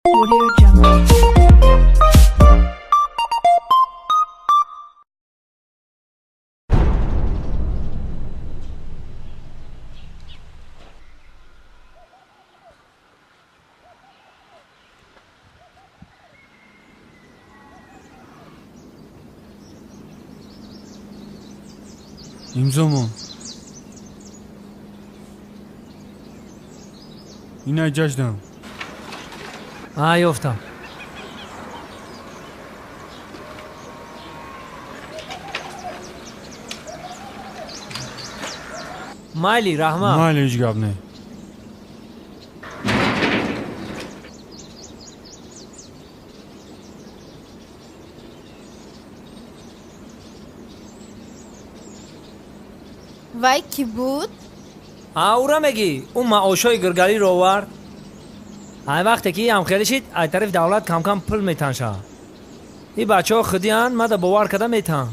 Audio Jungle. имзомо ина ҷаҷдам ёфтам. майли раҳмат. майли ҳеҷ гап не. вай кӣ буд? аура мегӣ ӯ маошҳои гиргалиро овард. ай вақте ки ҳамхелӣ шид ай тарафи давлат камкам пул метанша. и бачаҳо худиян мада бовар карда метан.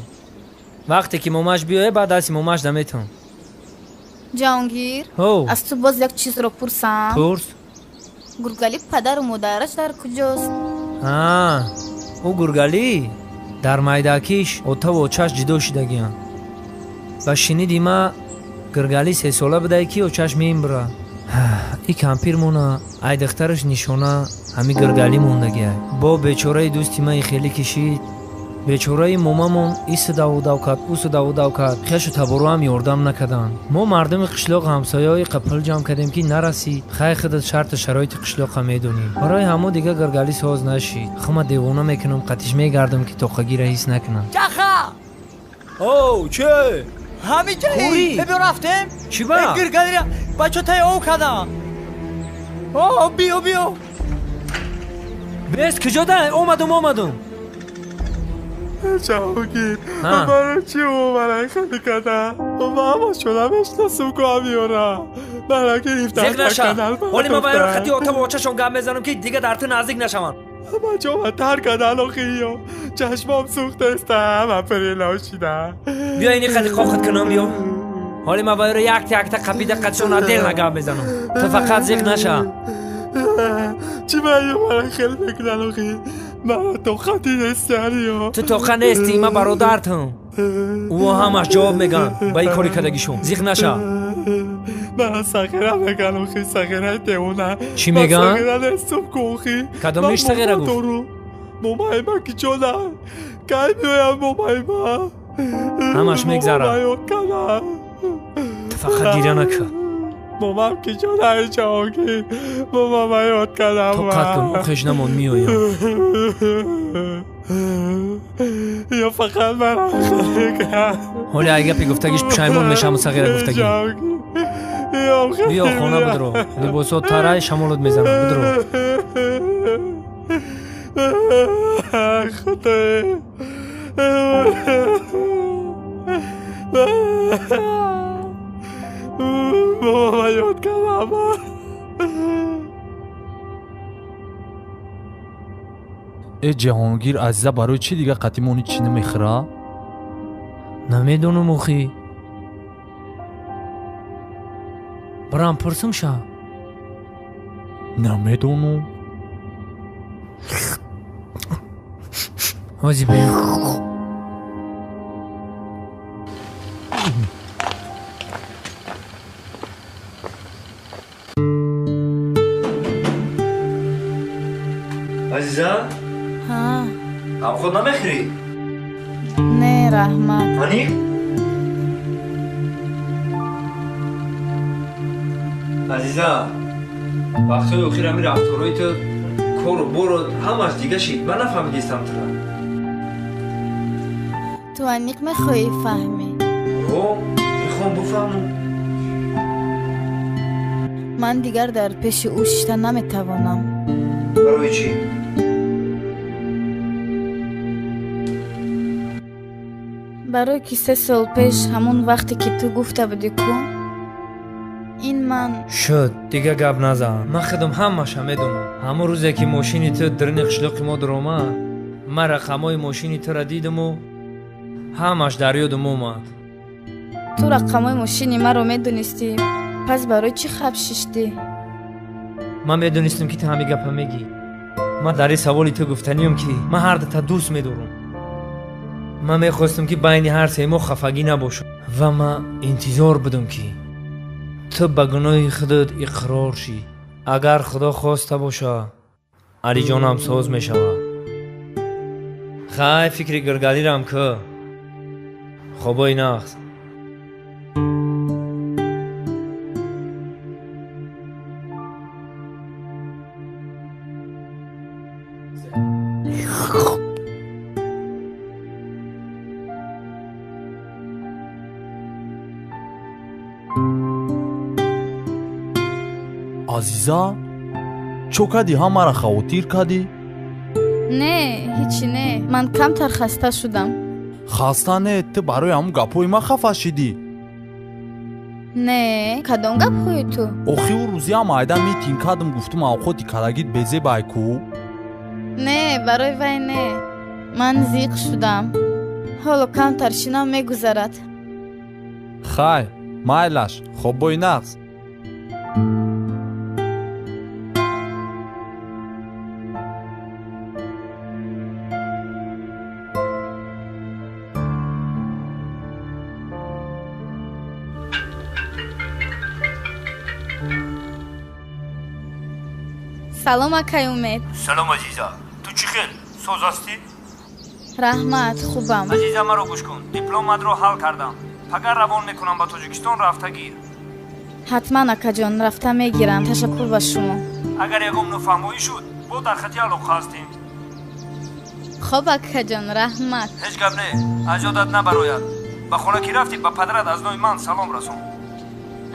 вақте ки момаш биёе баъд дасти момаш да метон. ҷаҳонгир, аз ту боз як чизро пурсам. пурс. гургалӣ падару модараш дар куҷост? ӯ гургалӣ дар майдакиш отаву очаш ҷидо шидагиянд. ва шиниди ма гиргалӣ 3 сола будае ки очаш мембира. и кампир мона ай духтараш нишона ҳами гиргалӣ мондагия. бо бечораи дӯсти маи хелӣ кишид. бечораи момамон и садавудав кард ӯ садавудав кард. хешу таборуам ёрдам накарданд. мо мардуми қишлоқ ҳамсояҳои пул ҷамъ кардем ки нарасид. хай худат шарту шароити қишлоқа медонем. барои ҳамо дига гиргалӣ соз нашид. хума девона мекунам қатиш мегардам ки тоқагира ҳис накунам. чаха че ҳамиҷаи бибё рафтем. чӣ ба гиргалира бачо тайёр кардам. биё бес куҷода омадум ҷаҳонгир барои чӣ омадан хали када маҳама шуда мешнасум ку ҳамиёра бара гирифтан накадан. ҳоли ма ба хати отаву очашон гап мезанам ки дига дар ту наздик нашаванд. бачома тар кадан охиё чашмам сӯхтаста ҳама пирилошида. биё ини хати қоқат кунам биё. ҳоли ма баёро якта қапида қатшона делна гап мезанам. ту фақат зиқ наша. чӣ байо мара хел мекунан охи мара тоқати нестиариё. ту тоқа нести ма бародартам. ӯ ҳамаш ҷавоб меган ба ин кори кардагишон. зиқ наша. мара сағира меган охи сағираи девона. чӣ меган? сағира нестум ку охи. кадомиш сағира гуфт? момаима киҷона кай меоям момаима. ҳамаш мегзара. ту фақат гиря накун. момам киҷонаи ҷаҳонгир момама ёд кардам. тоқат кун охеш намон меоям. ё фақат мара хеликан. ҳоли ай гапи гуфтагиш пушаймон мешавам сағира гуфтагӣ. биё хона бидро. либосот тарай шамолот мезанад бидро. момама ёд кардам. ҷаҳонгир азиза барои чӣ дига қатимони чӣ намехӯра? намедонам охи. барам пурсам ша. намедонам. ҳозир биё. азиза ҳамход намехӯрӣ? не раҳмат. ҳани азиза вақтҳои охир ҳами рафторои ту кору бору ҳамаш дига шид. ман нафаҳмидистам тура. ту аниқ мехоҳӣ фаҳмӣ? мехоҳам бифаҳмам. ман дигар дар пеши ӯ шишта наметавонам. барои чӣ? барое ки 3 сол пеш ҳамон вақте ки ту гуфта будӣ ку ин ман шуд дига гап назан. ман худам ҳамаша медонам. ҳамон рӯзе ки мошини ту дарини қишлоқи мо даромад ман рақамҳои мошини тура дидаму ҳамаш дар ёдам омад. ту рақамҳои мошини маро медонистӣ пас барои чӣ хаб шиштӣ? ман медонистам ки ту ҳами гапа мегӣ. من در این سوالی تو گفتنیم که من هر دوتا دوست میدارم. من میخواستم که بین هر سه ما خفگی نباشم و من انتظار بدم که تو به گناه خودت اقرار شی. اگر خدا خواسته باشه علی جانم ساز میشوه. خیلی فکر گرگالی رم که خوبای نخست. азиза чо кади ҳамаро хавотир кадӣ? не ҳичи не, ман камтар хаста шудам. хаста не, ту барои ҳамун гапҳои ман хафа шидӣ? не, кадом гапҳои ту? охи ӯ рӯзиам айда митин кардам, гуфтум авқоти калагит безебай ку? не, барои вай не. ман зиқ шудам. ҳоло камтар шинам мегузарад. хай майлаш, хоббои нағз. салом акай умед. салом азиза, ту чӣ хел? соз ҳастӣ? раҳмат, хубам. азиза маро гӯш кун, дипломатро ҳал кардам. пагар равон мекунам ба тоҷикистон, рафта гир. ҳатман акаҷон, рафта мегирам. ташаккур ба шумо. агар ягон нофаҳмоӣ шуд, бо дар хати алоқа ҳастем. хоб акаҷон, раҳмат. ҳеҷ гап не, аз ёдат набарояд. ба хона ки рафтӣ, ба падарат аз нои ман салом расон.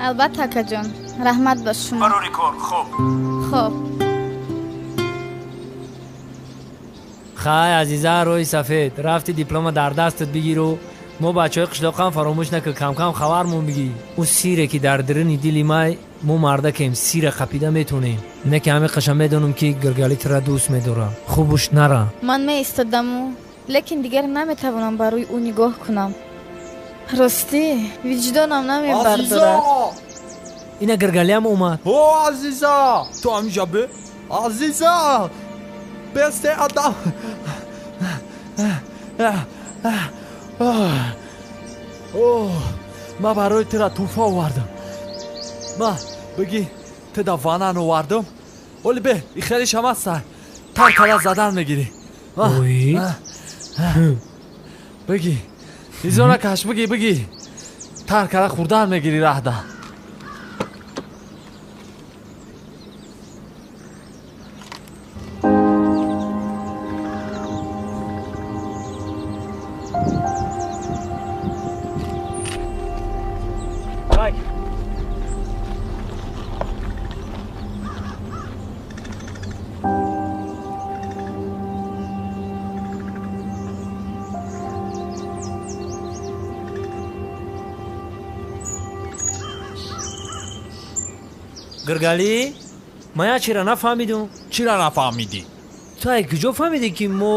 албатта акаҷон, раҳмат ба шумо. барори кор. хоб хоб. хай азиза рӯи сафед, рафти диплома дар дастат бигиру мо бачаҳои қишлоқам фаромӯш накун, камкам хабармон бигӣ. ӯ сире ки дар дирини дили май мо мардакем сира қапида метонем. не ки ҳаме қашам медонам ки гиргалӣ тира дӯст медора. хубуш нара. ман меистодаму, лекин дигар наметавонам ба рӯи ӯ нигоҳ кунам. ростӣ виҷдонам намебардорад. ина гиргалиам омад. о азиза, ту ҳамиҷа бе? азиза бесте адам. ман барои тира тӯҳфа овардам. ман бигӣ тида ванан овардам. оли бе ихелиш ҳам ҳастай, тар кара задан мегирӣ. бигӣ изона каш, бигӣ тар кара хурдан мегирӣ раҳда. гиргалӣ, ман як чира нафаҳмидум. чира нафаҳмидӣ? ту ай куҷо фаҳмидӣ ки мо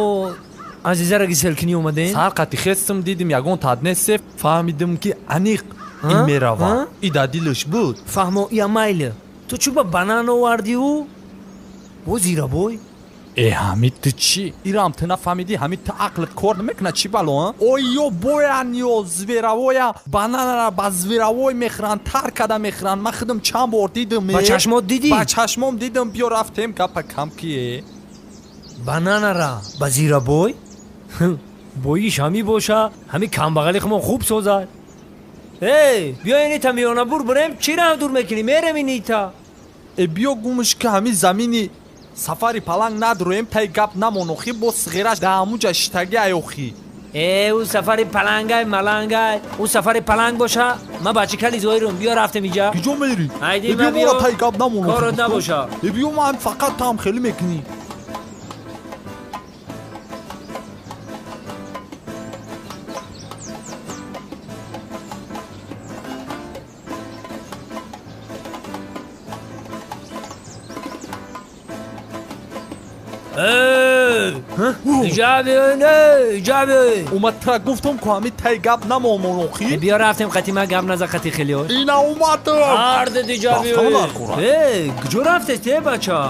азизаро гиселкунӣ омадем? сар қати хестам, дидим ягон тадне сеф, фаҳмидим ки аниқ ин мерава. и дар дилаш буд. фаҳмо я майли. ту чӯ ба банан овардиу? бо зирабой? ҳамид ту чӣ? ирам ту нафаҳмидӣ? ҳамид ту ақлат кор намекунад чӣ бало? оё боян ё зверавоя бананара ба зверавой мехӯранд, тар када мехӯранд. ман худам чанд бор дидам. ба чашмот дидӣ? ба чашмом дидам. биё рафтем гапа кам кие. бананара ба зирабой? боиш ҳамӣ боша, ҳамӣ камбағали хумон хуб созад. эй, биёин ита миёнабур бурем, чира дур мекунӣ? мерем ин ита. биё гумш ки ҳамин замини сафари паланг надуроем, тай гап намон. охи бо сиғираш да ҳамуҷа штаги аёхи. ӯ сафари палангай малангай, ӯ сафари паланг боша. ман бачи кали зоирум, биё рафтем иҷа. киҷо мери? айди биё биё, тай гап намон. корот набоша. биё ман фақат там хелӣ мекунӣ. иҷаби умадтра гуфтам ку ҳамин тай гап намомон. охи биё рафтем қати ман гап наза қати хелиҳош. ина умадам. ҳарда иҷаби. куҷо рафтед те бача?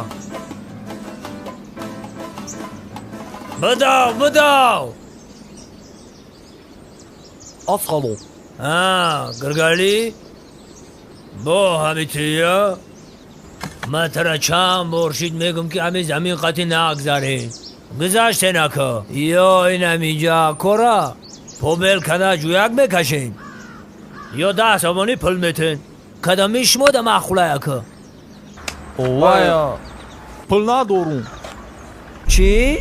بدو آسخالو گرگالی با همیتیا من ترا چند برشید میگم که همین زمین قطعی نگذارین گذاشته نکه یا این همینجا کرا پوبل کنا جویک بکشین یا 10 سامانی پل میتین کدامی شما دا مخوله یکه وایا پل ندارم چی؟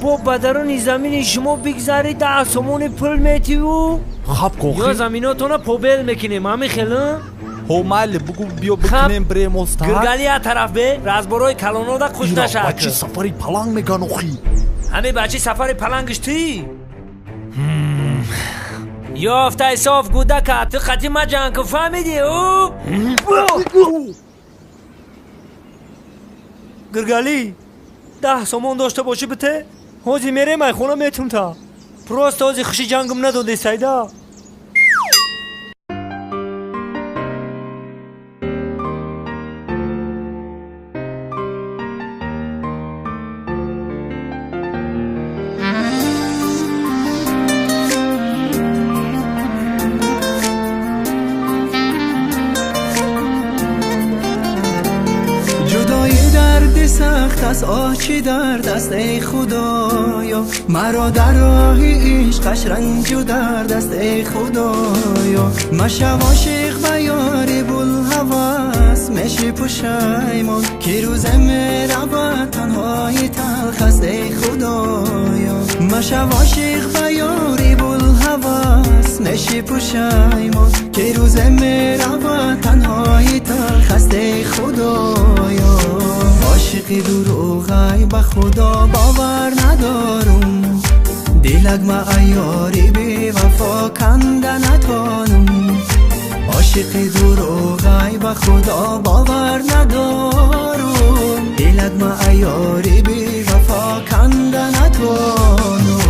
با بدرون زمین شما بگذاری 10 سامانی پل میتیو خب یا کوخی زمیناتونو پوبل میکنیم همین خیلی؟ هو مال بگو بیا بکنیم بریم استاد گرگالی ها طرف به رزبروی کلانو دا خوش ایرا نشد بچه سفری پلنگ میگن اخی همه بچه سفر پلنگشتی؟ یافته صاف گوده که تو خطی ما جان که فهمیدی او؟ گرگالی 10 سامان داشته باشی بته؟ حاجی میره من خونه میتون تا پروست حاجی خوشی جنگم نداده سایده جدایی درد سخت از آچی درد است ای خدایا مرا در راه عشقش رنج و درد است ای خدایا مشو عاشق و یاری بوالهوس میشه پشیمان که روز میرود تنهایی تلخ است ای خدایا مشو عاشق و یاری بوالهوس میشه پشیمان که روز میرود تنهایی تلخ است ای خدایا عاشقی دروغی به خدا باور ندارم دلک ما ایاری بی وفا کنده نتانم عاشقی دروغی به خدا باور ندارم دلک ما ایاری بی وفا کنده نتانم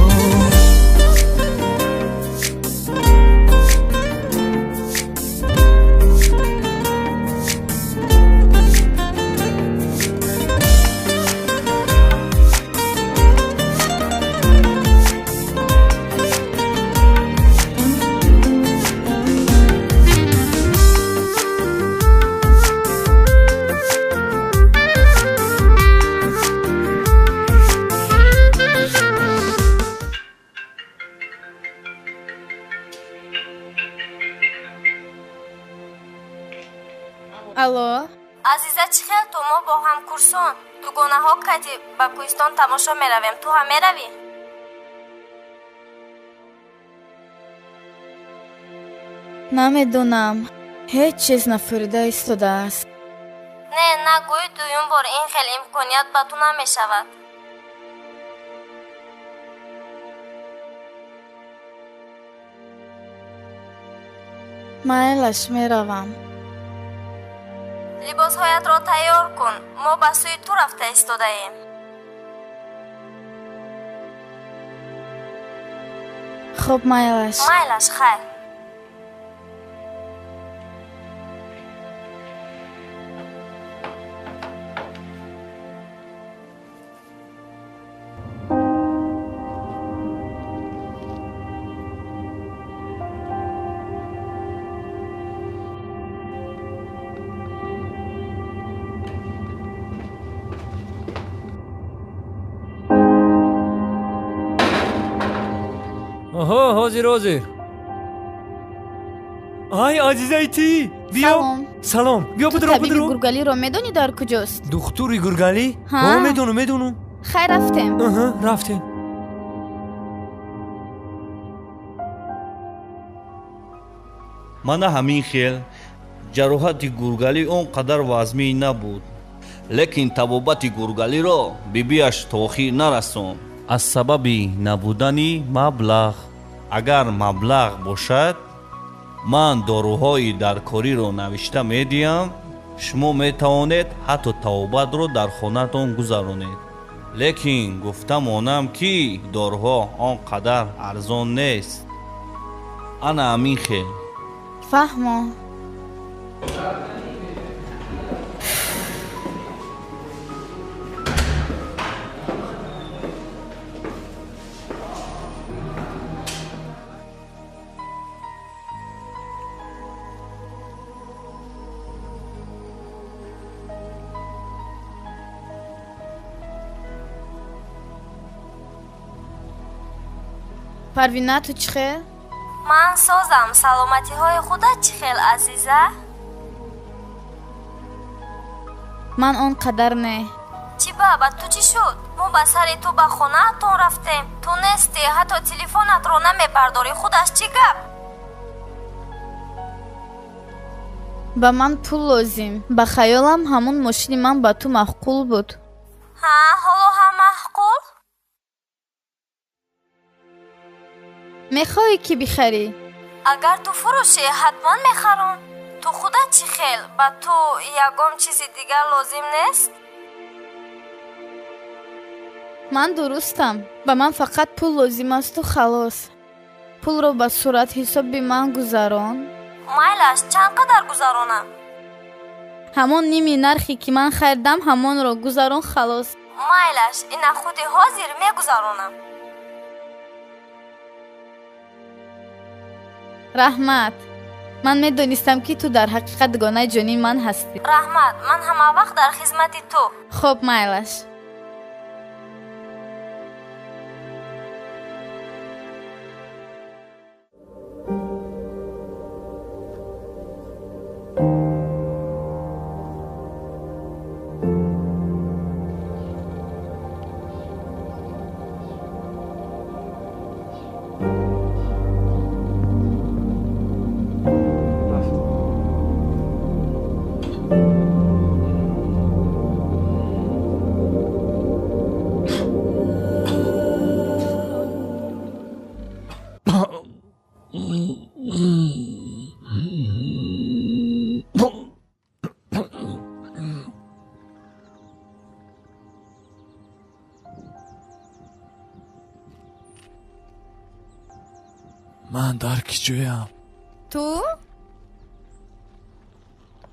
الو азиза чӣ хел ту мо бо ҳам курсон дугонаҳо кати ба кӯҳистон тамошо меравем ту ҳам меравӣ намедонам ҳеҷ чиз нафурида истодааст не нагӯи дуюм бор ин хел имконият ба ту намешавад майлаш меравам либосҳоятро тайёр кун мо ба сӯи ту рафта истодаем хуб майлаш майлаш хайр آها حاضر ای عزیزای تی بیا салом سلام بیا ту بدرو табиби بدرو гургалиро медонӣ дар куҷост دختوری گرگالی ها. میدونم хай рафтем رفتیم мана ҳамин хел ҷароҳати гургалӣ он қадар вазмӣ набуд лекин табобати гургалиро бибиаш то охир нарасон аз сабаби набудани маблағ агар маблағ бошад ман доруҳои даркориро навишта медиҳам шумо метавонед ҳатто табобатро дар хонатон гузаронед лекин гуфта монам ки доруҳо он қадар арзон нест ана ҳамин хел фаҳмо парвина ту чӣ хел? ман созам. саломатиҳои худат чӣ хел азиза? ман он қадар не. чӣ баба, ту чӣ шуд? мо ба сари ту ба хонаатон рафтем. ту нестӣ, ҳатто телефонатро намебардорӣ. худаш чӣ гап? ба ман пул лозим. ба хаёлам ҳамон мошини ман ба ту маъқул буд. ҳа, ҳоло ҳам маъқул? мехоҳӣ ки бихарӣ? агар ту фурӯшӣ, ҳатман мехарам. ту худат чӣ хел? ба ту ягон чизи дигар лозим нест? ман дурустам. ба ман фақат пул лозим асту халос. пулро ба сурат ҳисоби ман гузарон. майлаш, чанд қадар гузаронам? ҳамон ними нархе ки ман харидам, ҳамонро гузарон халос. майлаш, ина худи ҳозир мегузаронам. раҳмат. ман медонистам ки ту дар ҳақиқат дугонаи ҷони ман ҳастӣ. раҳмат, ман ҳама вақт дар хизмати ту. хуб, майлаш. من در کجایم؟ ту?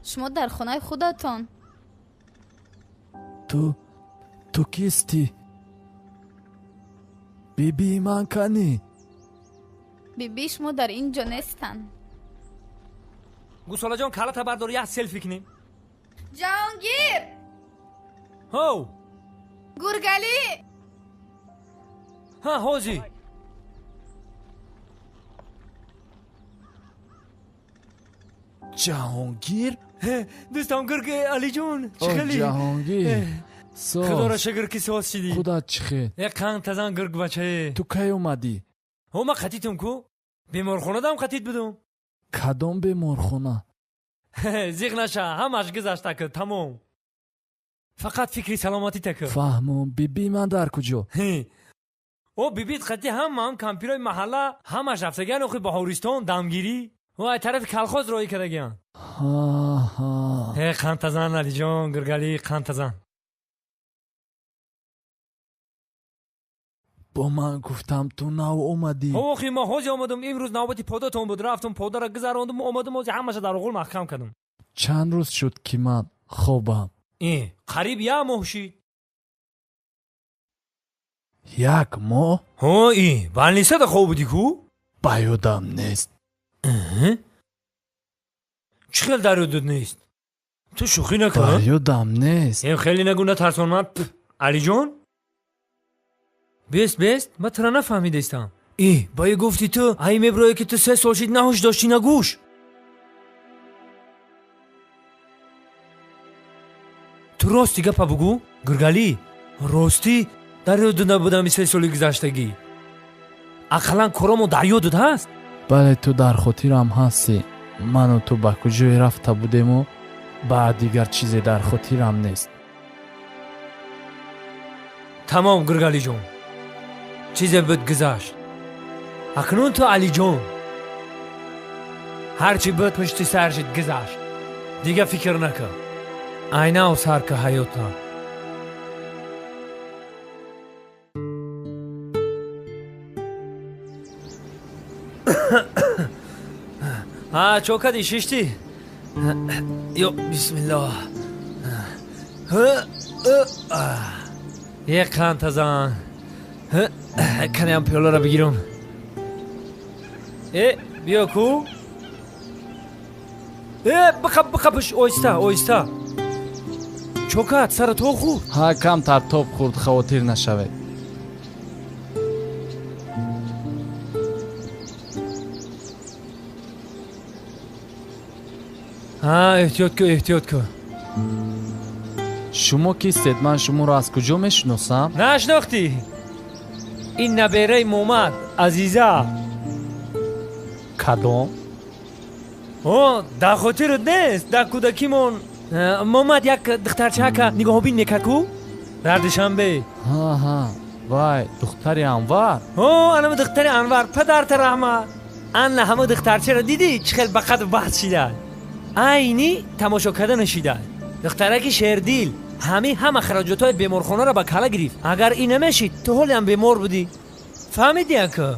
шумо дар хонаи худатон. تو کیستی؟ بیبی من کنی؟ биби шумо дар ин ҷо нестанд. гусолаҷон, калата бардор, як селфи кунем. ҷаҳонгир! ҳоу! гургалӣ! ҳа, ҳози. جهانگیر؟ дӯстам, гурги алиҷон, чӣ хели? جهانگیر худоро шукр ки соз шидӣ. خودت چی خیل؟ қанд тазан гург бачае. تو کی اومدی؟ ҳома қатитум ку? беморхонадам қатит будум. کدام بیمارخانه؟ зиқ наша, ҳамаш гузашта ку, тамом. фақат фикри саломатита ку. فهمم بیبی من در کجا؟ о бибит қатӣ ҳамам кампирои маҳалла ҳамаш рафтагиян охи баҳористон дамгирӣ ва ай тарафи калхоз роҳӣ кардагиян. қанд тазан алиҷон, гургалӣ, қанд тазан. با من گفتم تو نو اومدی. охи мо ҳози омадум, имрӯз навбати податон буд. рафтум подара гузарондум, омадум, ҳози ҳамаша дар оғул маҳкам кардум. چند روز شد که من خوابم. қариб як моҳ шид. یک ماه؟ балнисада хоб будӣ ку? ба ёдам нест. чӣ хел дар ёдат нест? ту шӯхӣ накун. ба ёдам нест. хеле нагӯ, натарсон ман. алиҷон? бест, ман тура нафаҳмидастам. ба ё гуфти ту, ай меброя ки ту 3 сол шид наҳуш дошти на гӯш. ту рости гапа бугӯ, гургалӣ. ростӣ дар ёдат набудами 3 соли гузаштагӣ. ақаллан корамо дар ёдат ҳаст? бале, ту дар хотирам ҳастӣ. ману ту ба куҷое рафта будему, баъд дигар чизе дар хотирам нест. тамом, гургалиҷон. чизе буд гузашт. акнун ту алиҷон. ҳарчи буд пушти саршид гузашт. дига фикр накун. айнав сар ка ҳаёта. чокади шишти? ё бисмиллоҳ. як қанд тазан. канеам пиёларо бигирам. биё ку. бихабиш, оҳиста. чокат, сара тоб хӯрд? ҳа, камтар тоб хӯрд, хавотир нашавед. احتیاط کن. شما کیستید؟ من شما رو از کجا میشناسم؟ نشناختی؟ این نبیره محمد عزیزه. کدام؟ در خاطرت نیست؟ در کودکیمون محمد یک دخترچه که نگاه بین میککو در دوشنبه. ها وای دختری انور. انم دختر انور پدرت رحمت. ان همه دخترچه را دیدی چه خیلی بقدر بحث شده. اینی تماشا کردن شده. دختره که شیردیل همه خراجات بیمارخانه را به کلا گرفت. اگر این نمیشید تو حالی هم بیمار بودی. فهمیدی که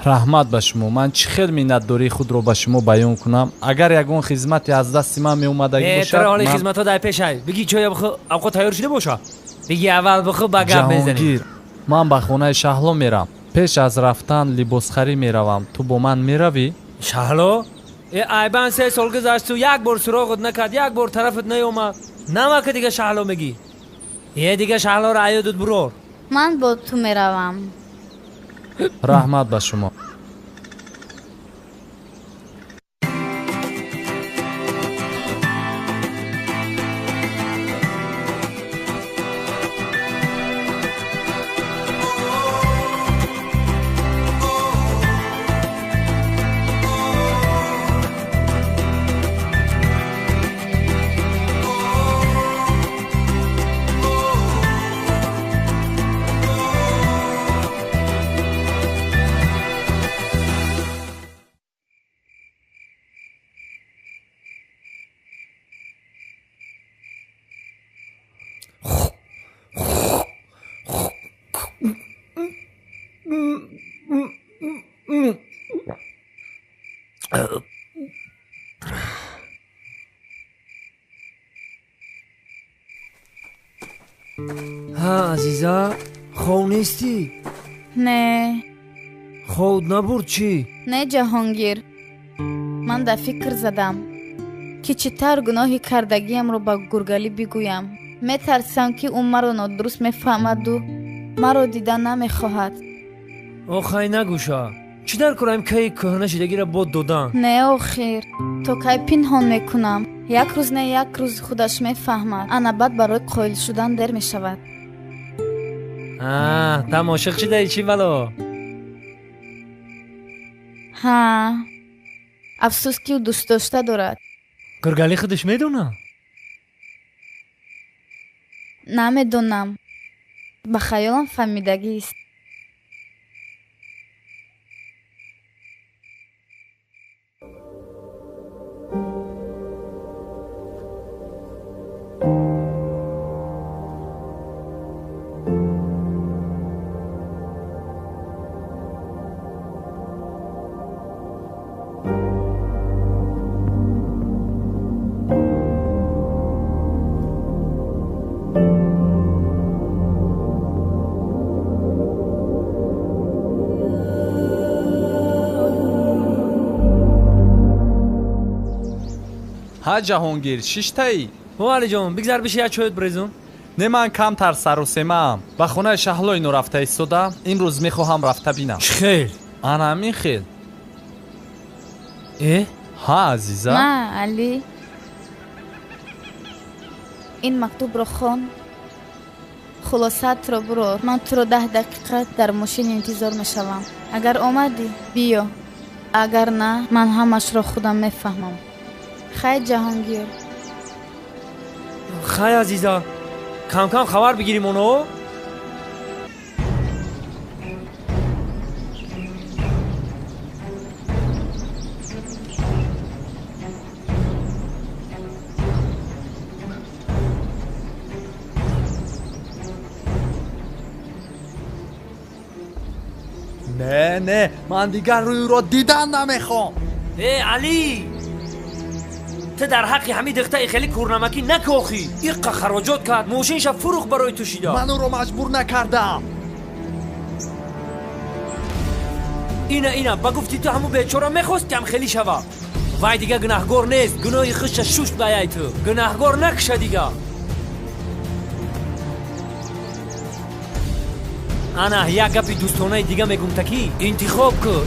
رحمت به شما. من چه خیلی منتداری خود رو به شما بیان کنم. اگر یگون خدمتی از دست من می اومدگی باشد حالی خدمت ها در پیش های بگی چای اوقات تیار شده باشه. بگی اول بخو با گپ بزنیم. من به خانه شهلا میرم. پیش از رفتن لباسخری میروم. تو با من میروی؟ شهلا؟ ایبان 3 سال گذشت تو یک بار سراغت نکرد، یک بار طرفت نیومد. نما که دیگه شهلا میگی. دیگه شهلا را عیادت برور. من با تو میروم. رحمت به شما. عزیزا خود نیستی؟ نه. خود نبرد چی؟ نه جهانگیر، من در فکر زدم که چطور گناهی کردگیم رو با گرگالی بگویم. میترسم که اون مرا نادرست میفهمد و مرا دیدن نمیخواهد. آخای نگوشا چی در کنم که کهنه شدگی را بود دادن؟ نه آخیر تو که پنهان میکنم یک روز نه یک روز خودش میفهمد. انا بعد برای قایل شدن در میشود. تم عاشق شده چی بلا؟ ها افسوس که او دوست داشته دارد. گرگالی خودش میدونه؟ نمیدونم، به خیالم فهمیدگی است. ها جهانگیر شیشتایی؟ علی جان بگذار بشه یا چویت بریزون. نه من کمتر سر و سیمم. به خونه شهلا اینو رفته ایستادم. این روز میخواهم رفته بینم. خیل انا می خیل. ها عزیزا. نه علی، این مکتوب رو خون. خلاصت رو برو. من تو رو 10 دقیقه در ماشین انتظار میشوم. اگر آمدی بیا، اگر نه من همش رو خودم میفهمم. خیر جهانگیر. خیر عزیزا، کم کم خبر بگیریم اونو. نه من دیگر روی رو دیدن نمیخوام. علی تو در حق همین دختر خیلی کورنمکی نکاخی. یک خراجات کرد، موشینش فروخ برای تو شیده. منو رو مجبور نکردم. اینا بگفتی تو همون بیچاره میخواست کم خیلی شوه. وای دیگه گناهگار نیست، گناهی خودش شوشت بیایی تو. گناهگار نکشه دیگه. انا یک گپی دوستانه دیگه میگم تکی انتخاب کن.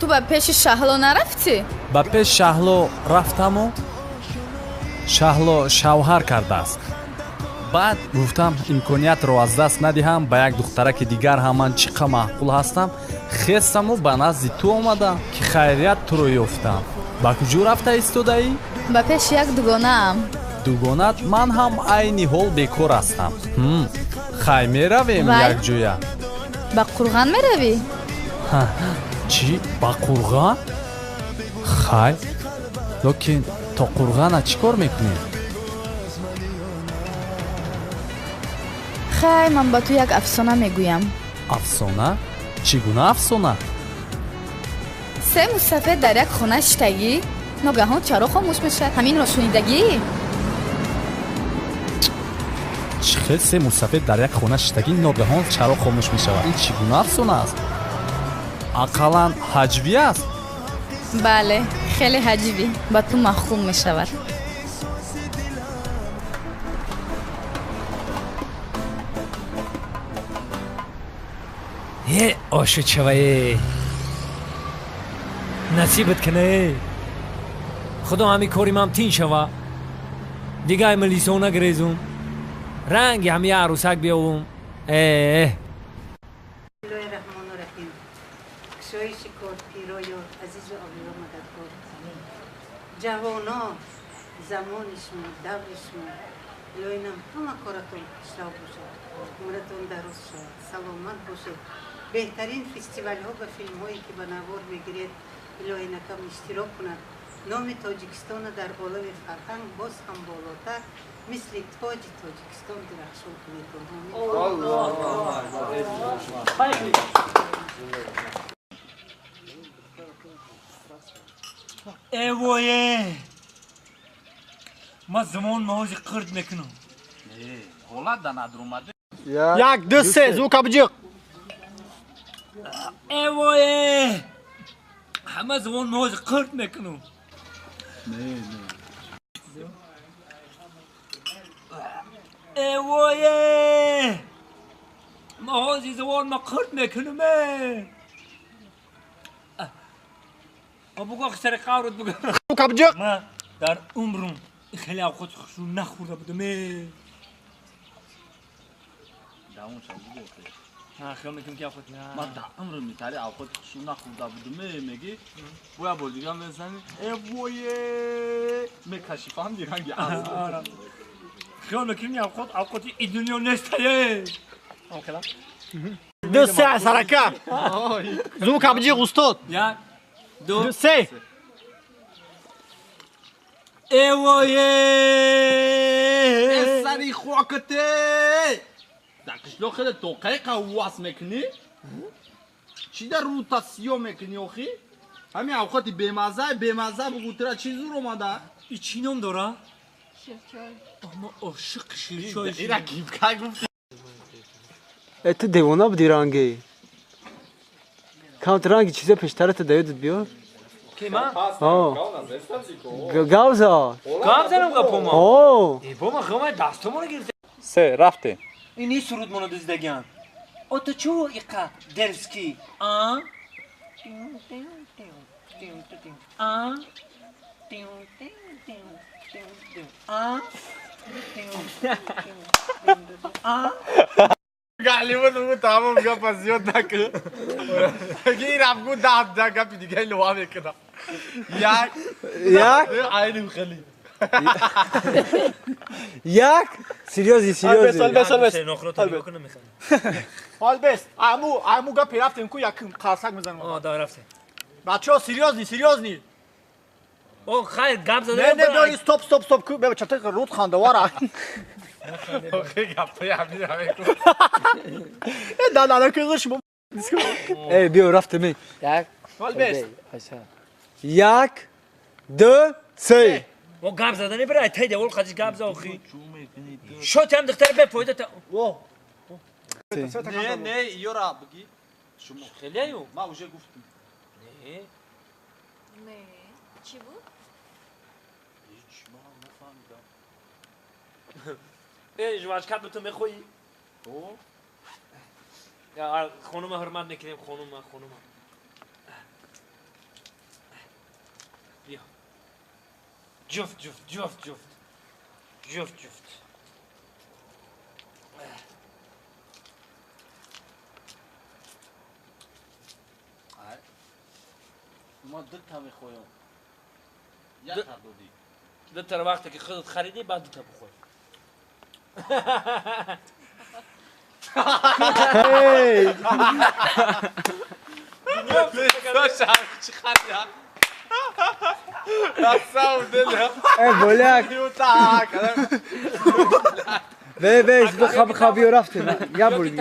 ту ба пеши шаҳло нарафтӣ? ба пеш шаҳло рафтаму шаҳло шавҳар кардааст. баъд гуфтам имкониятро аз даст надиҳам, ба як духтараки дигар ҳам ман чӣ қадр маъқул ҳастам, хестаму ба назди ту омадам ки хайрият туро ёфтам. ба куҷо рафта истодаӣ? ба пеши як дугонаам. дугонат? ман ҳам айни ҳол бекор ҳастам. хай меравем Вай. якҷоя? ба қурған меравӣ? чӣ? ба қурған? хай, локин то қурғана чӣ кор мекунем? хай, ман ба ту як афсона мегӯям. афсона? чӣ гуна афсона? сему сафед дар як хона шитагӣ ногаҳон чаро хомӯш мешавад. ҳаминро шунидагӣ? чӣ хел сему сафед дар як хона шитагӣ ногаҳон чаро хомӯш мешавад? ин чӣ гуна афсона аст? ақаллан ҳаҷвӣ аст? бале, хеле ҳаҷибӣ. ба ту махкум мешавад. ошучавае насибат кане. худо ҳами кори ман тин шава. дигар милисона гирезум. ранги ҳами арӯсак биёвум. Bismillahirrahmanirrahim. Кишои шикорпирою азизу авлиё мададкор. ҷавоно замонишмо давришмо илоҳинам ҳама коратон ишлав бошад. умратон дароз шавад. саломат бошед. беҳтарин фестивалҳо ва филмҳое ки ба навор мегиред илоҳинакам иштирок кунад. номи тоҷикистона дар олови фарҳанг боз ҳам болотар мисли тоҷи тоҷикистон дурахшон кунедон. евое ман замон маҳози қирд мекунам. ҳолат да надромаде. як ду се звука биҷиқ. евое ҳама замон маҳози қирд мекунам. евое маҳози завон ма қирд мекунам. бугоқи сари қаврот буга. звука биҷиқ. ман дар умрум хеле авқоти хушрӯ нахӯрда будам. خیال میکنم که آخوت من در عمر میتاری آخوت خشونا خودا بودم میگی بویا بردیگم میزنی وایه میکشیفم دیگه از خیال میکنی آخوتی این دنیا نیستیه. دو سه سرکه زوک ابجی استاد. یک دو سه ایوایه سری خواکته دکشلو خیلی توقعی قواس میکنی؟ چی در روتاسیون میکنی آخی؟ همین اوقاتی بیمزه بگو ترا چی زور اومده؟ این چی نام داره؟ شیرچای. اما عاشق شیرچای. ایرا گیفکای گفتی؟ تو دیوانه بودی رنگی. کامت رنگی چیزا پیشترت دایدت بیار؟ کی من؟ گاوزا. گاوزا نمگا پوما. ای پوما خواهی دستمونو گرفته. سه رفته. اینی سرود منو دزدگیان. تو چو ایقا درسکی؟ آن؟ Galiba nu tamam ga pasyon tak. Gir आपको दांत जागा पी दिखाई लोहा में कदा. Yak. Aynı khali. Yak. Seriously. Albest. Amu ga piraftem ku yakın qasak mizanam. دا رفته. Bachcho seriously. او خیر گپ زدن. نه stop ku be chatak rut khandawara. Okay yaptı ya. Da kızışma. Bio rafte mi? Yak. Albest. Yak. دو سه و گپ زدن برای تای دول خاطر گپ زاخی شوت هم دختر به فایده تا نه یورا بگی شما خیلی ایو ما اوجه گفتم نه چی بود؟ هیچ ما نفهمیدم ای جواش کات تو میخوئی یا خانم حرمت نکنیم خانم جفت جفت جفت جفت جفت جفت ما دو تا میخویم یک تا دودی دو تا وقتی که خودت خریدی بعد دو تا بخور چی خریدم دستم دلم بولیک بیش بخوابی و رفتی یا بردی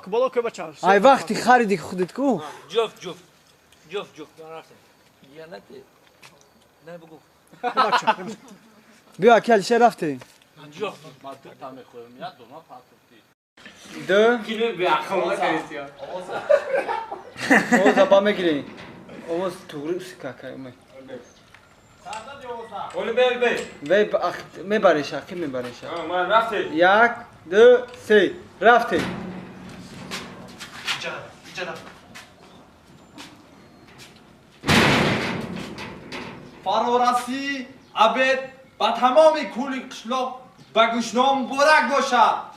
بالا که بچه ای وقتی خریدی خودت کو جفت جفت جفت جفت یا نه بگو بیا کلشه رفتی جفت ما دو تا میخویم یا دونا پاتوتی دو کیلو بیاخوزا اوزا با میگیری اوز توری سکاکای می اول بل وی میبریش کی میبریش من رفتی یک دو سه رفتی فرارسی عبد با تمام کولی قشلاق به گوشنام برک باشد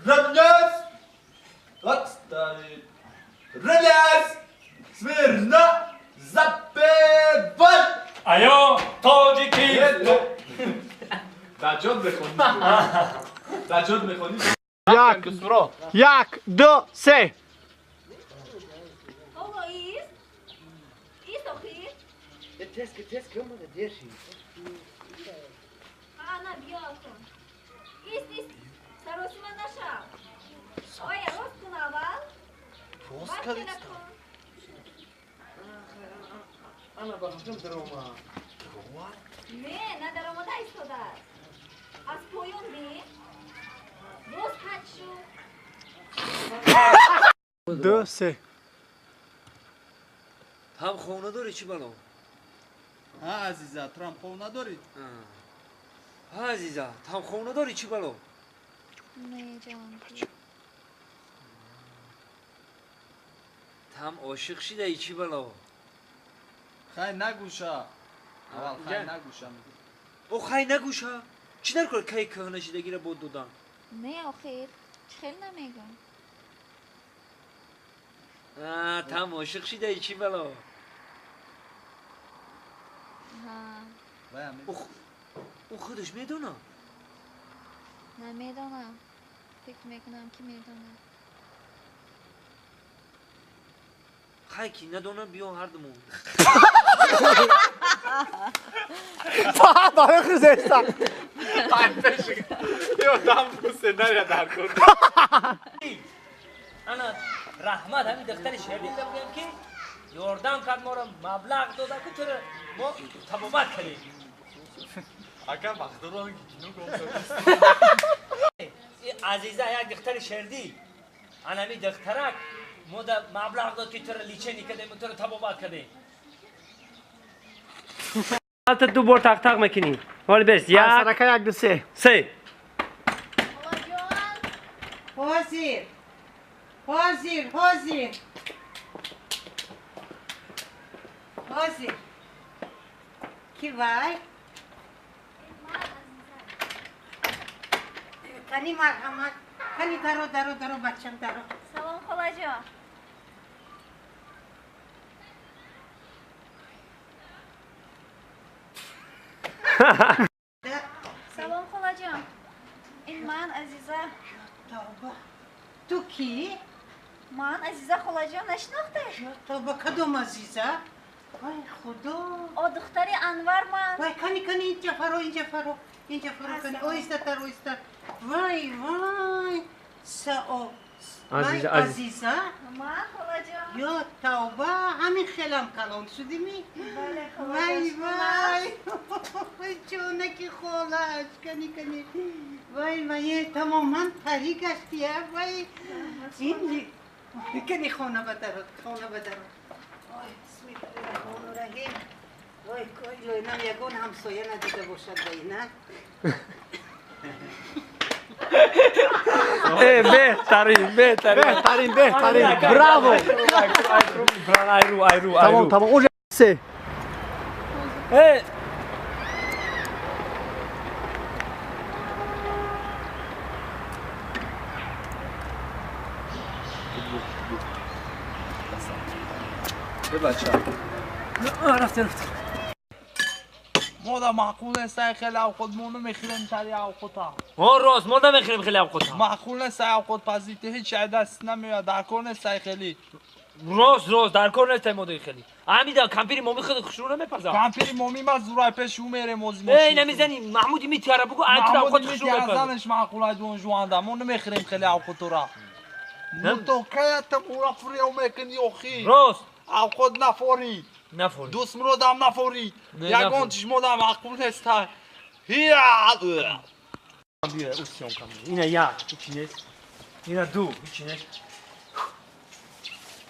رلیس رلیس سمرنا زبه بل آیا تاجیکی دجاد بخونی دجاد بخونی یک دو سه آقا ایست آخیر تست که اومده دیرشی نه بیا کن ایست سراسی من نشم آیا راست کن اول توست بعد کدیست کن انا بخشم دروما نه در آماده ایستاده است از پایان بین باز کج شو دو سه هم خونه داری چی بلو ها عزیزا تو هم خو نداری ها عزیزا هم خونه داری چی بلو نه جان هم عاشق شده ای چی بلو خیلی نگوشا اول خیلی نگوشا میگی او خیلی نگوشا چی در کار که کهنه شدگی را بود دودن نه آخیر خیلی نمیگم هم عاشق شده ای چی بلو ها او خودش میدونه نمیدونم فکر میکنم که میدونم خیلی کی ندونه بیا هر دمون داره خیزشتم یه دم بوسه نریا در کن انا رحمت همین دختر شهری بگم که یاردم کرد ما را مبلغ داده که چرا ما تبابت کردیم اگر وقت رو گینو گفتم عزیزه یک دختر شهری انمی دخترک ما دا مبلغ داد که چرا لیچه نکردیم و چرا تبابت کردیم حالت دو بار تق تق میکنی حالا برس یک سرکه یک دو سه سه حاضر حاضر حاضر حاضر کی وای کنی مرحمت کنی درو بچم درو سلام خاله جان سلام خاله جان این من عزیزه توبه تو کی؟ من عزیزه خاله جان نشناخته توبه کدوم عزیزه؟ وای خدا او دختری انور من وای کنی اینجا فرو کنی اویسته تر وای عزیزه من خاله جان یا توبه همین خیلم کلان شدی می؟ بله وای چونکی خالش کنی وای تماما پری گشتی وای این کنی خانه بدرد وای بسم الله الرحمن الرحیم وای لوینم یگون همسایه ندیده باشد بایی نه بهترین براو تمام اون سه مادر معقول نیست خیلی اوقات ما نمیخوریم تری اوقاتا ما راست ما نمیخوریم خیلی اوقات معقول نیست اوقات پذیرته هیچ چیز دست نمیاد در کار نیست خیلی راست در کار نیست مادر خیلی حمیدا کمپیری مامی خود خوشرو نمیپزا کمپیری مامی ما زورای پیش او میره موزی ای نمیزنی محمودی میتیاره بگو انت اوقات خوشرو نمیپزا زنش معقول دون جوانده ما نمیخوریم خیلی اوقات را تو کیت مورا فریو میکنی اخی راست اوقات نفوری دوست مرودم نفوری یگان چشمودم معقول نیست بیا اوسیون کام اینا یک هیچی نیست اینا دو هیچی نیست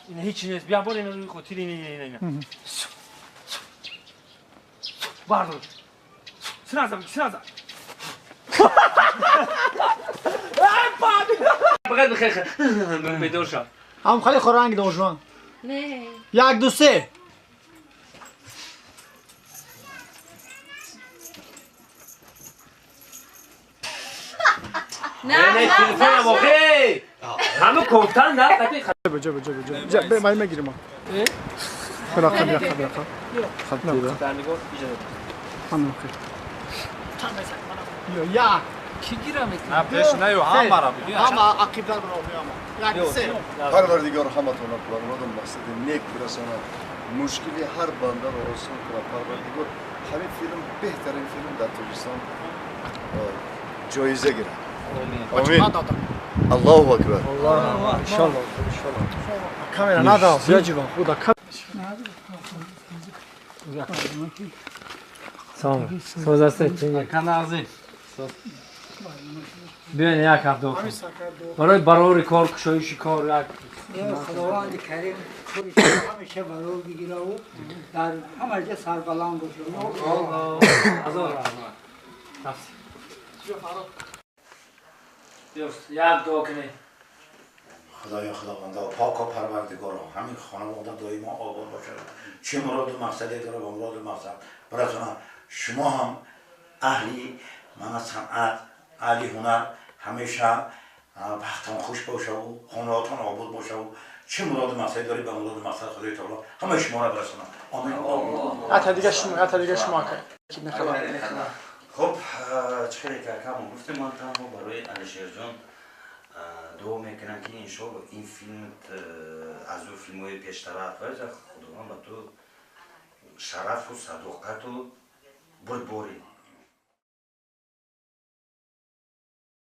اینا هیچی نیست بیا برو اینا روی خود اینا بردار سرازم بغد بخیر بدور شد هم خیلی خورنگ دوجوان نه یک دو سه نه تلفن واقعی همه کوفتن نه بجا من میگیرم خدا خدا یا کی گیرم نه پیش نیو هم مرا بگی هم عقیب در برام یک سه پروردگار همتون رو مراد مقصد نیک برسونه مشکلی هر بنده رو آسان کنه پروردگار همین فیلم بهترین فیلم در تاجیکستان جایزه گیره آمین الله اکبر الله ان شاء الله کاملا ندا زیادی خدا سلام سوزاسته چنگه کنازی بیاین یک هفته برای کار کشایش کار خداوند کریم خودش همیشه برای بگیره و در همه جا سربلند باشه یک دعا کنه خدایا خداوندا پاک و پروردگار همین خانواده دائما آباد باشه چه مراد و مقصدی داره و مراد و مقصد براتون شما هم اهلی من صنعت اهلی هنر همیشه بختان خوش باشه و خانوادتون آباد باشه و چه مراد و مقصدی داری به مراد و مقصد خدای تعالی همه شما را برسونه آمین حتی دیگه شما کنید خب چخیلی که کامو گفتم من تمام برای علیشیر جان دعا میکنم که انشالله این فیلم از اون فیلم های پیشترات باید خداوند به تو شرف و صداقت و بردباری